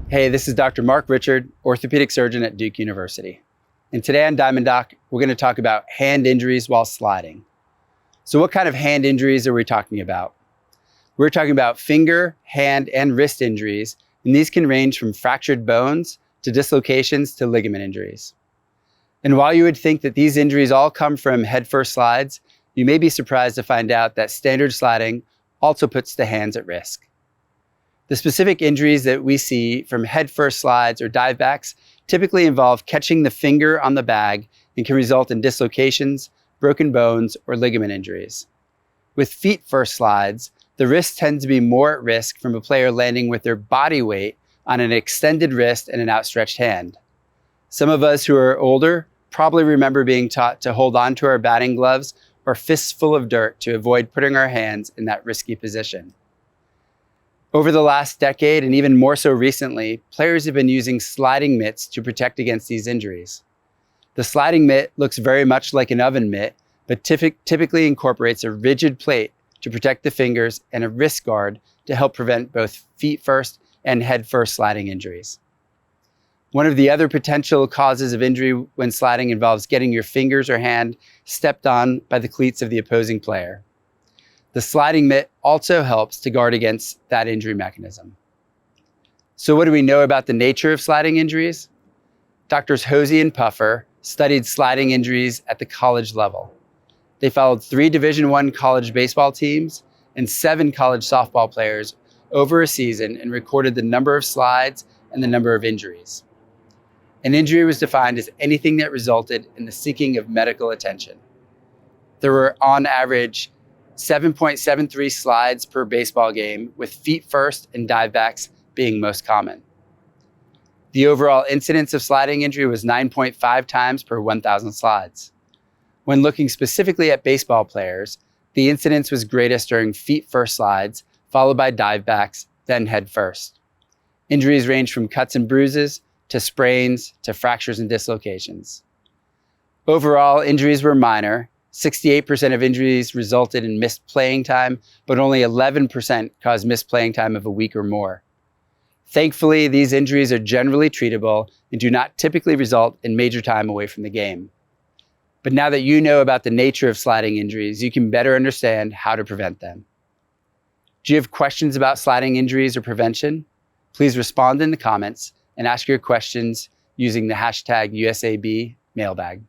Hey, this is Dr. Mark Richard, orthopedic surgeon at Duke University. And today on Diamond Doc, we're going to talk about hand injuries while sliding. So what kind of hand injuries are we talking about? We're talking about finger, hand, and wrist injuries, and these can range from fractured bones to dislocations to ligament injuries. And while you would think that these injuries all come from head-first slides, you may be surprised to find out that standard sliding also puts the hands at risk. The specific injuries that we see from head-first slides or dive backs typically involve catching the finger on the bag and can result in dislocations, broken bones, or ligament injuries. With feet-first slides, the wrist tends to be more at risk from a player landing with their body weight on an extended wrist and an outstretched hand. Some of us who are older probably remember being taught to hold on to our batting gloves or fists full of dirt to avoid putting our hands in that risky position. Over the last decade, and even more so recently, players have been using sliding mitts to protect against these injuries. The sliding mitt looks very much like an oven mitt, but typically incorporates a rigid plate to protect the fingers and a wrist guard to help prevent both feet-first and head-first sliding injuries. One of the other potential causes of injury when sliding involves getting your fingers or hand stepped on by the cleats of the opposing player. The sliding mitt also helps to guard against that injury mechanism. So what do we know about the nature of sliding injuries? Doctors Hosey and Puffer studied sliding injuries at the college level. They followed 3 Division I college baseball teams and 7 college softball players over a season and recorded the number of slides and the number of injuries. An injury was defined as anything that resulted in the seeking of medical attention. There were, on average, 7.73 slides per baseball game, with feet first and dive backs being most common. The overall incidence of sliding injury was 9.5 times per 1,000 slides. When looking specifically at baseball players, the incidence was greatest during feet first slides, followed by dive backs, then head first. Injuries range from cuts and bruises to sprains to fractures and dislocations. Overall, injuries were minor. 68% of injuries resulted in missed playing time, but only 11% caused missed playing time of a week or more. Thankfully, these injuries are generally treatable and do not typically result in major time away from the game. But now that you know about the nature of sliding injuries, you can better understand how to prevent them. Do you have questions about sliding injuries or prevention? Please respond in the comments and ask your questions using the hashtag USAB mailbag.